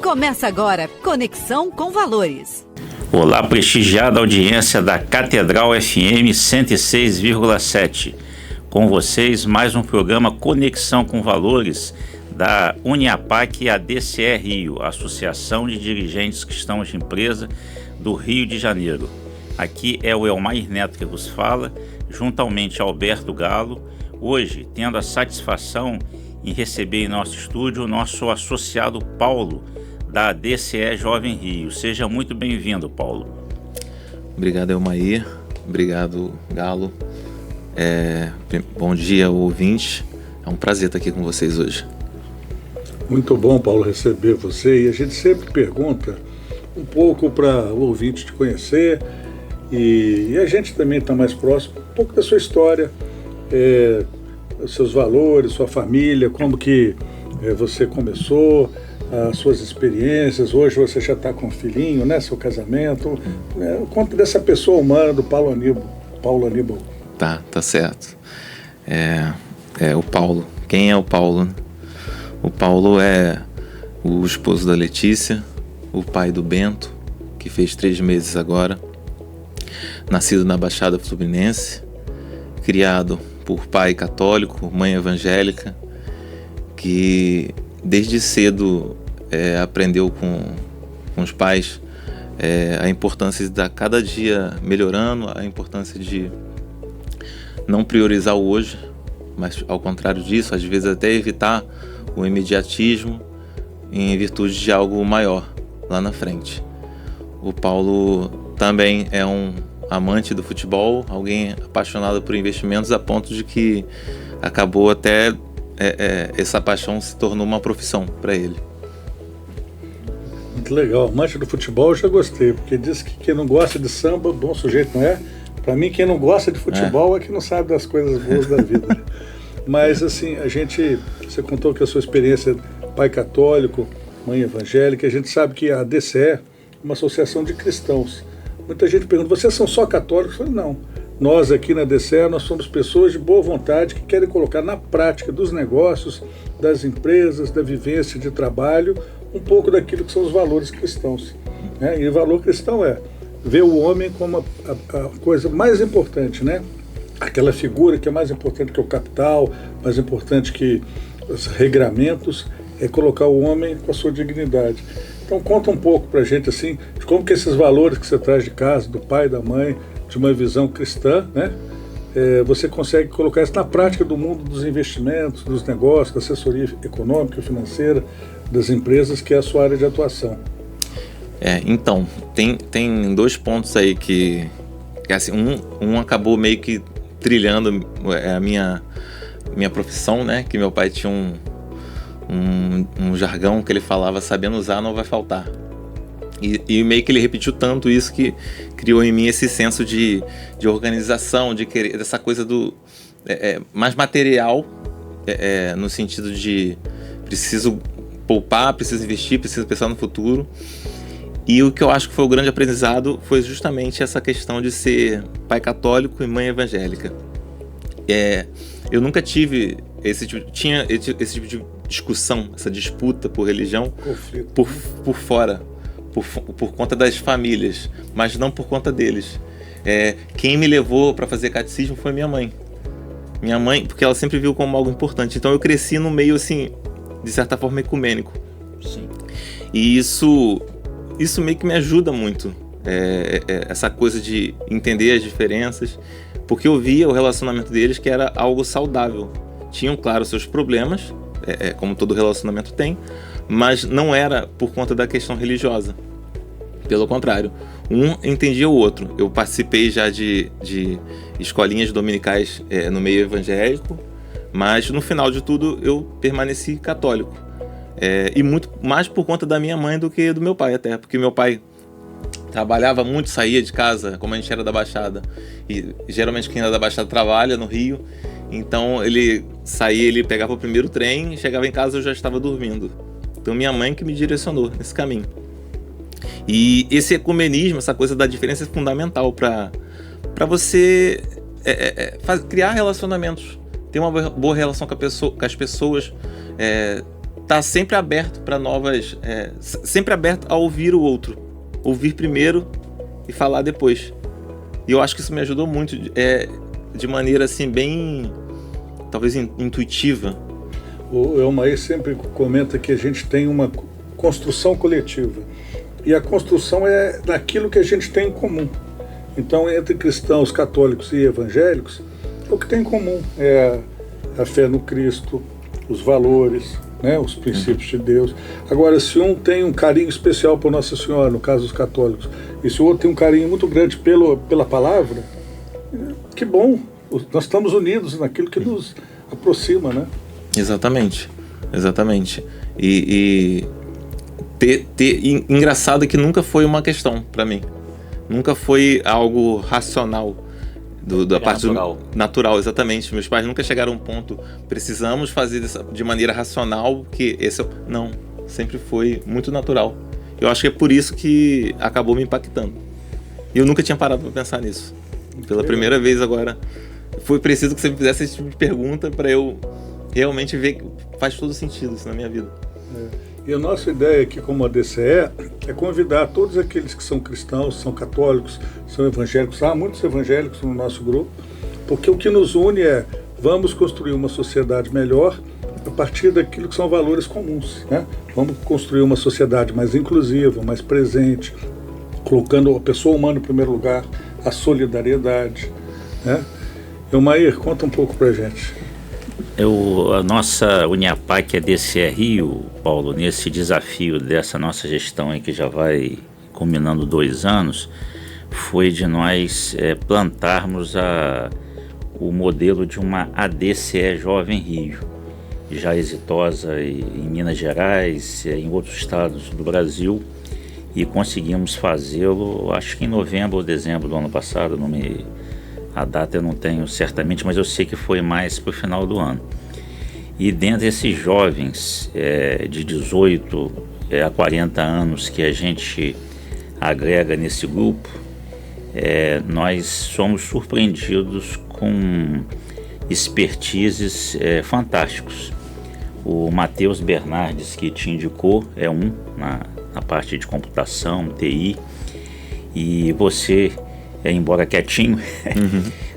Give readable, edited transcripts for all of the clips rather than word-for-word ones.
Começa agora, Conexão com Valores. Olá, prestigiada audiência da Catedral FM 106,7. Com vocês, mais um programa Conexão com Valores da Uniapac e a DCE Rio, Associação de Dirigentes Cristãos de Empresa do Rio de Janeiro. Aqui é o Elmair Neto que vos fala, juntamente a Alberto Galo, hoje tendo a satisfação em receber em nosso estúdio o nosso associado Paulo, da DCE Jovem Rio. Seja muito bem-vindo, Paulo. Obrigado, Elmair. Obrigado, Galo. Bom dia, ouvinte. É um prazer estar aqui com vocês hoje. Muito bom, Paulo, receber você. E a gente sempre pergunta um pouco para o ouvinte te conhecer e a gente também está mais próximo, um pouco da sua história, os seus valores, sua família, como que você começou, as suas experiências. Hoje você já está com um filhinho, né? Seu casamento. Conta dessa pessoa humana do Paulo Aníbal. Tá certo. O Paulo. Quem é o Paulo? O Paulo é o esposo da Letícia, o pai do Bento, que fez 3 meses agora, nascido na Baixada Fluminense, criado por pai católico, mãe evangélica, que desde cedo aprendeu com os pais a importância de estar cada dia melhorando, a importância de não priorizar o hoje, mas ao contrário disso, às vezes até evitar o imediatismo em virtude de algo maior lá na frente. O Paulo também é um amante do futebol, alguém apaixonado por investimentos a ponto de que acabou até essa paixão se tornou uma profissão para ele. Muito legal. Amante do futebol eu já gostei, porque diz que quem não gosta de samba, bom sujeito não é. Para mim, quem não gosta de futebol é que não sabe das coisas boas da vida. Mas assim, você contou que a sua experiência pai católico, mãe evangélica, a gente sabe que a DCE é uma associação de cristãos. Muita gente pergunta, vocês são só católicos? Eu falo, não. Nós aqui na DCE, nós somos pessoas de boa vontade que querem colocar na prática dos negócios, das empresas, da vivência de trabalho, um pouco daquilo que são os valores cristãos. E o valor cristão é ver o homem como a coisa mais importante, né? Aquela figura que é mais importante que o capital, mais importante que os regramentos, é colocar o homem com a sua dignidade. Então conta um pouco pra gente assim, de como que esses valores que você traz de casa, do pai, da mãe, de uma visão cristã, né? Você consegue colocar isso na prática do mundo dos investimentos, dos negócios, da assessoria econômica e financeira, das empresas, que é a sua área de atuação. Então, tem 2 pontos aí que assim, um acabou meio que trilhando a minha profissão, né? Que meu pai tinha um jargão que ele falava, sabendo usar não vai faltar. E meio que ele repetiu tanto isso que criou em mim esse senso de organização, de querer, dessa coisa do mais material, no sentido de preciso poupar, preciso investir, preciso pensar no futuro. E o que eu acho que foi o grande aprendizado foi justamente essa questão de ser pai católico e mãe evangélica. Eu nunca tive esse tipo de discussão, essa disputa por religião, por fora, por conta das famílias, mas não por conta deles. Quem me levou para fazer catecismo foi minha mãe. Minha mãe, porque ela sempre viu como algo importante. Então eu cresci no meio, assim, de certa forma ecumênico. Sim. E isso meio que me ajuda muito, essa coisa de entender as diferenças, porque eu via o relacionamento deles que era algo saudável. Tinham, claro, seus problemas, como todo relacionamento tem, mas não era por conta da questão religiosa. Pelo contrário, um entendia o outro. Eu participei já de escolinhas dominicais no meio evangélico, mas no final de tudo eu permaneci católico. E muito mais por conta da minha mãe do que do meu pai, até porque meu pai trabalhava muito, saía de casa, como a gente era da Baixada, e geralmente quem era da Baixada trabalha no Rio, então ele saía, ele pegava o primeiro trem, chegava em casa eu já estava dormindo. Então minha mãe que me direcionou nesse caminho. E esse ecumenismo, essa coisa da diferença é fundamental para você criar relacionamentos, ter uma boa relação com as pessoas, tá sempre aberto para novas... sempre aberto a ouvir o outro. Ouvir primeiro e falar depois. E eu acho que isso me ajudou muito, de maneira assim, bem, talvez intuitiva. O Elmair sempre comenta que a gente tem uma construção coletiva. E a construção é naquilo que a gente tem em comum. Então, entre cristãos, católicos e evangélicos, o que tem em comum é a fé no Cristo, os valores, né, os princípios de Deus. Agora, se um tem um carinho especial por Nossa Senhora, no caso dos católicos, e se o outro tem um carinho muito grande pela palavra, que bom, nós estamos unidos naquilo que nos aproxima, né? Exatamente. E engraçado que nunca foi uma questão para mim. Nunca foi algo racional. Da parte natural, exatamente. Meus pais nunca chegaram a um ponto, precisamos fazer de maneira racional, que esse não, sempre foi muito natural. Eu acho que é por isso que acabou me impactando. E eu nunca tinha parado para pensar nisso. Pela primeira vez agora, foi preciso que você me fizesse esse tipo de pergunta para eu realmente ver que faz todo sentido isso na minha vida. E a nossa ideia aqui como a DCE é convidar todos aqueles que são cristãos, são católicos, são evangélicos. Há muitos evangélicos no nosso grupo, porque o que nos une é: vamos construir uma sociedade melhor a partir daquilo que são valores comuns, né? Vamos construir uma sociedade mais inclusiva, mais presente, colocando a pessoa humana em primeiro lugar, a solidariedade, né? Elmair, conta um pouco pra gente. A nossa Uniapac, a DCE Rio, Paulo, nesse desafio dessa nossa gestão aí, que já vai culminando 2 anos, foi de nós plantarmos o modelo de uma ADCE Jovem Rio, já exitosa em Minas Gerais, em outros estados do Brasil, e conseguimos fazê-lo, acho que em novembro ou dezembro do ano passado, a data eu não tenho certamente, mas eu sei que foi mais para o final do ano. E dentre esses jovens de 18 a 40 anos que a gente agrega nesse grupo, nós somos surpreendidos com expertises fantásticos. O Matheus Bernardes, que te indicou, é na parte de computação, TI, e você... embora quietinho,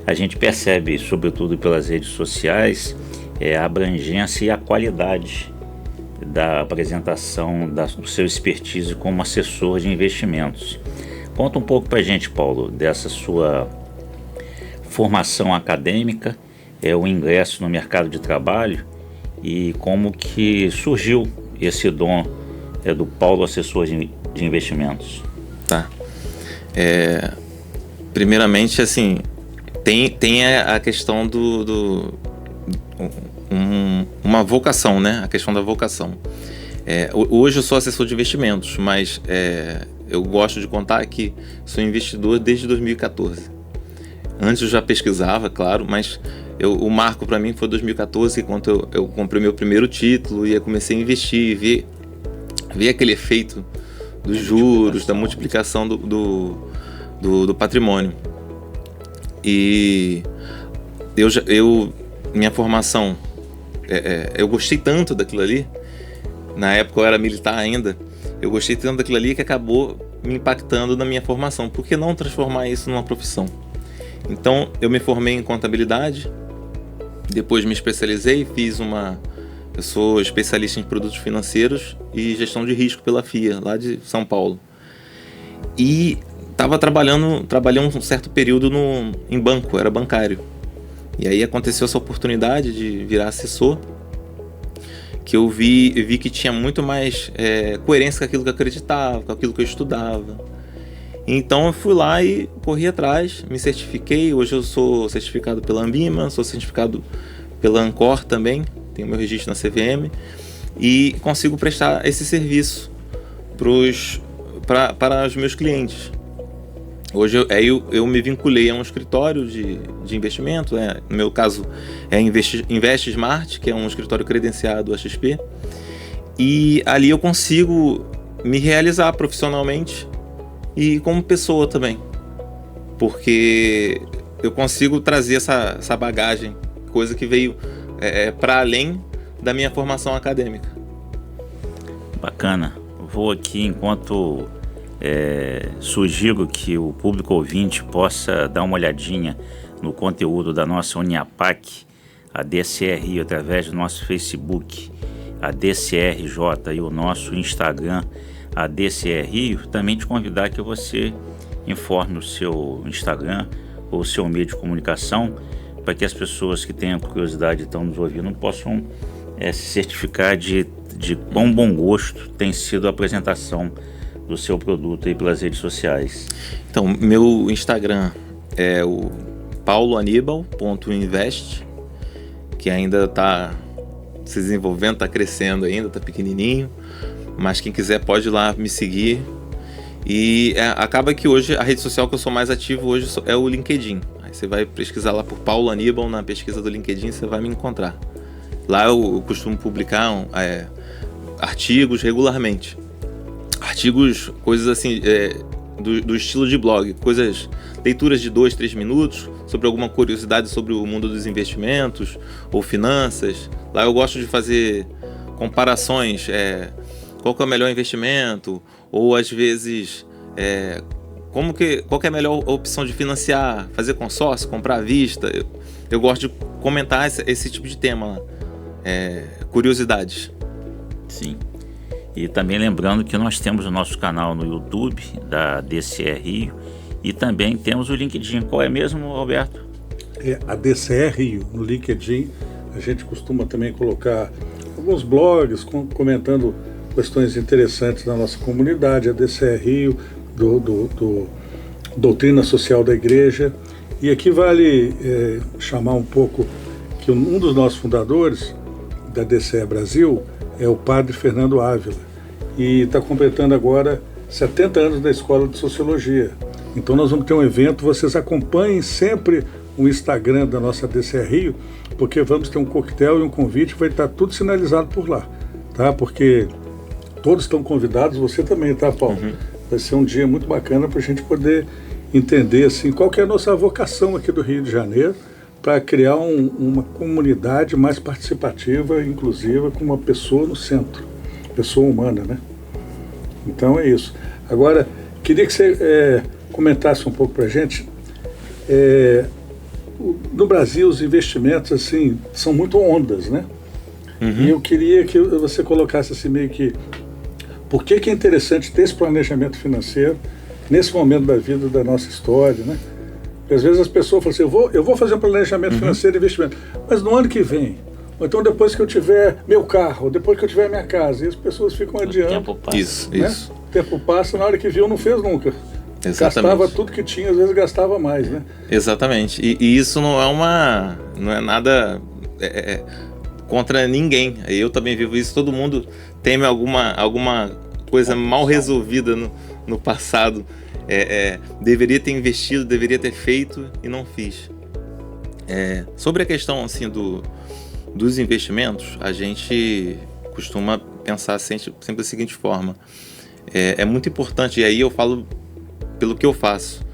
a gente percebe, sobretudo pelas redes sociais, a abrangência e a qualidade da apresentação do seu expertise como assessor de investimentos. Conta um pouco pra gente, Paulo, dessa sua formação acadêmica, o ingresso no mercado de trabalho e como que surgiu esse dom do Paulo, assessor de investimentos. Tá. Primeiramente, assim, tem a questão uma vocação, né? A questão da vocação. Hoje eu sou assessor de investimentos, mas eu gosto de contar que sou investidor desde 2014. Antes eu já pesquisava, claro, mas o marco para mim foi 2014, quando eu comprei meu primeiro título e comecei a investir, ver aquele efeito dos juros, da multiplicação do patrimônio. E minha formação, eu gostei tanto daquilo ali, na época eu era militar ainda, eu gostei tanto daquilo ali que acabou me impactando na minha formação. Por que não transformar isso numa profissão? Então eu me formei em contabilidade, depois me especializei, eu sou especialista em produtos financeiros e gestão de risco pela FIA, lá de São Paulo. E trabalhei um certo período em banco, era bancário. E aí aconteceu essa oportunidade de virar assessor, que eu vi que tinha muito mais coerência com aquilo que eu acreditava, com aquilo que eu estudava. Então eu fui lá e corri atrás, me certifiquei. Hoje eu sou certificado pela Ambima, sou certificado pela Ancor também, tenho meu registro na CVM, e consigo prestar esse serviço para os meus clientes. Hoje eu me vinculei a um escritório de investimento, no meu caso é Invest Smart, que é um escritório credenciado à XP, e ali eu consigo me realizar profissionalmente e como pessoa também, porque eu consigo trazer essa bagagem, coisa que veio para além da minha formação acadêmica. Bacana. Vou aqui, enquanto sugiro que o público ouvinte possa dar uma olhadinha no conteúdo da nossa Uniapac, a DCE Rio, através do nosso Facebook, a DCRJ, e o nosso Instagram, a DCE Rio, também te convidar que você informe o seu Instagram ou o seu meio de comunicação, para que as pessoas que tenham curiosidade e estão nos ouvindo possam se certificar de quão bom gosto tem sido a apresentação do seu produto aí pelas redes sociais. Então, meu Instagram é o pauloanibal.invest, que ainda está se desenvolvendo, está crescendo ainda, está pequenininho, mas quem quiser pode ir lá me seguir. E acaba que hoje a rede social que eu sou mais ativo hoje é o LinkedIn. Aí você vai pesquisar lá por Paulo Aníbal na pesquisa do LinkedIn, você vai me encontrar. Lá eu costumo publicar artigos regularmente. Artigos, coisas assim, do estilo de blog, leituras de 2-3 minutos sobre alguma curiosidade sobre o mundo dos investimentos ou finanças. Lá eu gosto de fazer comparações, qual que é o melhor investimento, ou às vezes qual que é a melhor opção de financiar, fazer consórcio, comprar à vista. Eu gosto de comentar esse tipo de tema lá, curiosidades. Sim. E também lembrando que nós temos o nosso canal no YouTube da DCE Rio e também temos o LinkedIn. Qual é mesmo, Roberto? É a DCE Rio. No LinkedIn a gente costuma também colocar alguns blogs comentando questões interessantes da nossa comunidade, a DCE Rio, do Doutrina Social da Igreja. E aqui vale chamar um pouco que um dos nossos fundadores da DCE Brasil é o padre Fernando Ávila, e está completando agora 70 anos da Escola de Sociologia. Então nós vamos ter um evento, vocês acompanhem sempre o Instagram da nossa DCE Rio, porque vamos ter um coquetel e um convite, vai estar tudo sinalizado por lá, tá? Porque todos estão convidados, você também, tá, Paulo? Uhum. Vai ser um dia muito bacana para a gente poder entender assim, qual que é a nossa vocação aqui do Rio de Janeiro, para criar uma comunidade mais participativa, inclusiva, com uma pessoa no centro, pessoa humana, né? Então é isso. Agora, queria que você comentasse um pouco para a gente. No Brasil, os investimentos assim são muito ondas, né? Uhum. E eu queria que você colocasse assim meio que por que é interessante ter esse planejamento financeiro nesse momento da vida, da nossa história, né? Porque às vezes as pessoas falam assim, eu vou fazer um planejamento financeiro e investimento, mas no ano que vem, ou então depois que eu tiver meu carro, ou depois que eu tiver minha casa, e as pessoas ficam adiando. O tempo passa. Isso. O tempo passa, na hora que viu, não fez nunca. Exatamente. Gastava tudo que tinha, às vezes gastava mais, né? Exatamente. E isso não é nada contra ninguém. Eu também vivo isso, todo mundo tem alguma coisa mal resolvida no passado. Deveria ter investido, deveria ter feito e não fiz. Sobre a questão assim, dos investimentos, a gente costuma pensar sempre da seguinte forma. É muito importante, e aí eu falo pelo que eu faço,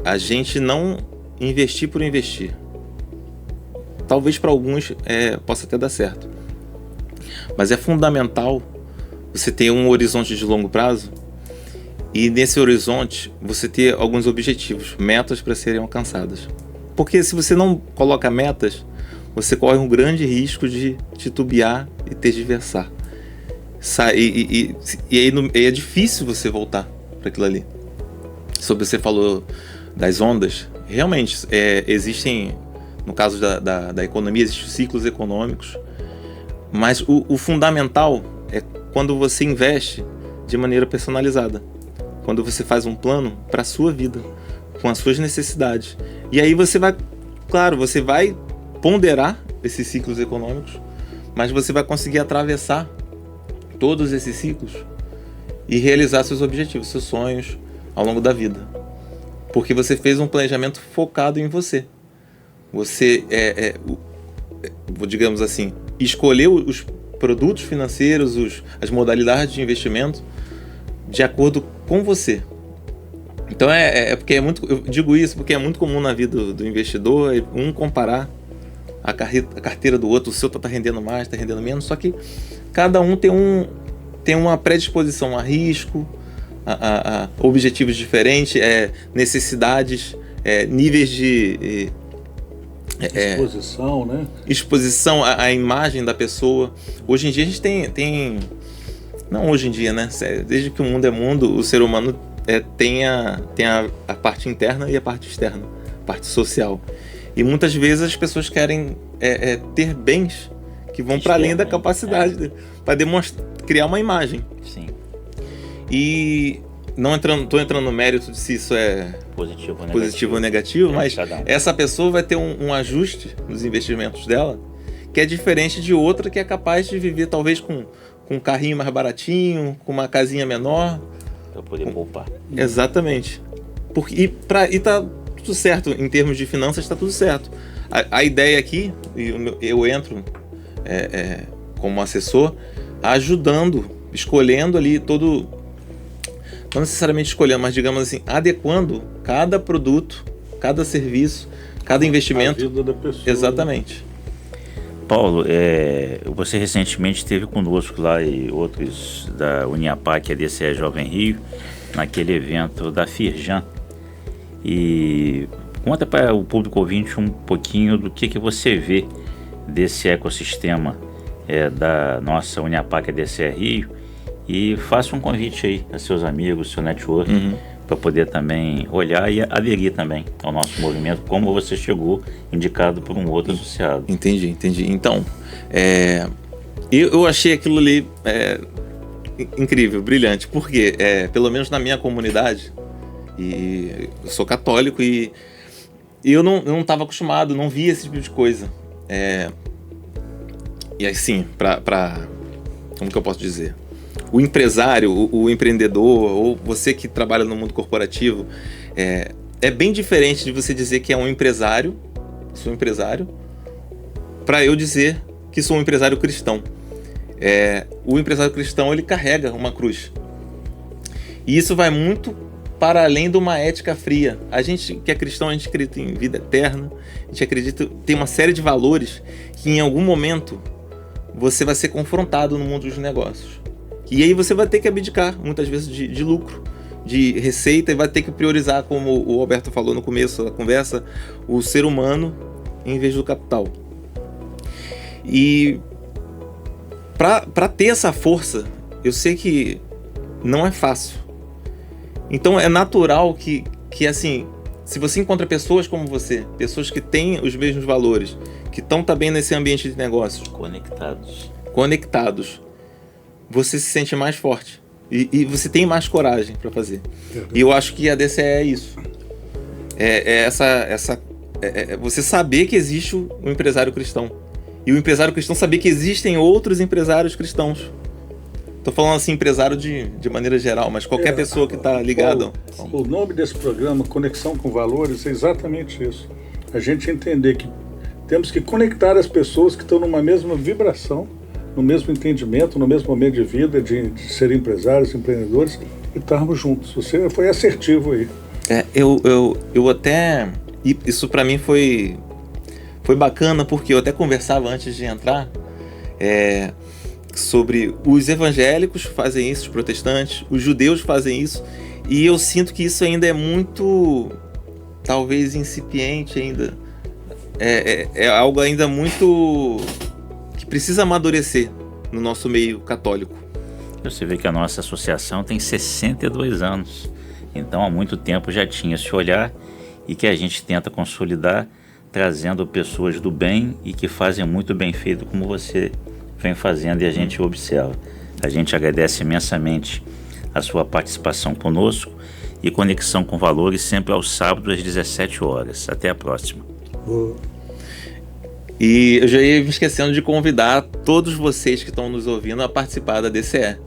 a gente não investir por investir. Talvez para alguns possa até dar certo, mas é fundamental você ter um horizonte de longo prazo. E nesse horizonte, você ter alguns objetivos, metas para serem alcançadas. Porque se você não coloca metas, você corre um grande risco de titubear e tergiversar. E aí é difícil você voltar para aquilo ali. Sobre você falou das ondas, realmente existem, no caso da economia, existem ciclos econômicos, mas o fundamental é quando você investe de maneira personalizada. Quando você faz um plano para a sua vida, com as suas necessidades. E aí você vai ponderar esses ciclos econômicos, mas você vai conseguir atravessar todos esses ciclos e realizar seus objetivos, seus sonhos ao longo da vida. Porque você fez um planejamento focado em você. Você, digamos assim, escolheu os produtos financeiros, as modalidades de investimento de acordo com você. Então porque eu digo isso porque é muito comum na vida do investidor comparar a carteira do outro, o seu está rendendo mais, está rendendo menos, só que cada um tem tem uma predisposição a risco, a objetivos diferentes, necessidades, níveis de exposição, né? Exposição à imagem da pessoa. Hoje em dia a gente tem não hoje em dia, né? Desde que o mundo é mundo, o ser humano tem a parte interna e a parte externa, a parte social. E muitas vezes as pessoas querem ter bens que vão para além da capacidade para demonstrar, criar uma imagem. Sim. E não estou entrando no mérito de se isso é positivo ou negativo, mas essa pessoa vai ter um ajuste nos investimentos dela que é diferente de outra que é capaz de viver talvez com um carrinho mais baratinho, com uma casinha menor. Para poder poupar. Exatamente. E tá tudo certo, em termos de finanças está tudo certo. A ideia aqui, eu entro como assessor, ajudando, escolhendo ali não necessariamente escolhendo, mas digamos assim, adequando cada produto, cada serviço, cada investimento. A vida da pessoa. Exatamente. Paulo, você recentemente esteve conosco lá e outros da Uniapac, a DCE Jovem Rio, naquele evento da Firjan. E conta para o público ouvinte um pouquinho do que você vê desse ecossistema da nossa Uniapac, a DCE Rio, e faça um convite aí a seus amigos, seu network, para poder também olhar e aderir também ao nosso movimento, como você chegou indicado por um outro associado. Entendi. Então, eu achei aquilo ali incrível, brilhante, porque pelo menos na minha comunidade, e eu sou católico e eu não estava acostumado, não via esse tipo de coisa. E assim, como que eu posso dizer? O empresário, o empreendedor, ou você que trabalha no mundo corporativo, é bem diferente de você dizer que é um empresário, sou empresário, para eu dizer que sou um empresário cristão. O empresário cristão, ele carrega uma cruz. E isso vai muito para além de uma ética fria. A gente que é cristão, a gente acredita em vida eterna, a gente acredita, tem uma série de valores que em algum momento você vai ser confrontado no mundo dos negócios. E aí você vai ter que abdicar, muitas vezes, de lucro, de receita, e vai ter que priorizar, como o Alberto falou no começo da conversa, o ser humano em vez do capital. E para ter essa força, eu sei que não é fácil. Então é natural que assim, se você encontra pessoas como você, pessoas que têm os mesmos valores, que estão também nesse ambiente de negócios, conectados, você se sente mais forte e você tem mais coragem para fazer. E eu acho que a DCE é isso. Você saber que existe um empresário cristão. E o empresário cristão saber que existem outros empresários cristãos. Tô falando assim, empresário de maneira geral, mas qualquer pessoa que está ligada. O nome desse programa, Conexão com Valores, é exatamente isso. A gente entender que temos que conectar as pessoas que estão numa mesma vibração, no mesmo entendimento, no mesmo momento de vida, de ser empresários, empreendedores, e estarmos juntos. Você foi assertivo aí. Eu até... Isso para mim foi bacana, porque eu até conversava antes de entrar sobre os evangélicos fazem isso, os protestantes, os judeus fazem isso, e eu sinto que isso ainda é muito, talvez, incipiente ainda. É algo ainda muito... que precisa amadurecer no nosso meio católico. Você vê que a nossa associação tem 62 anos, então há muito tempo já tinha esse olhar e que a gente tenta consolidar, trazendo pessoas do bem e que fazem muito bem feito como você vem fazendo e a gente observa. A gente agradece imensamente a sua participação conosco e Conexão com Valores sempre aos sábados às 17 horas. Até a próxima. E eu já ia me esquecendo de convidar todos vocês que estão nos ouvindo a participar da DCE.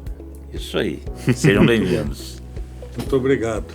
Isso aí. Sejam bem-vindos. Muito obrigado.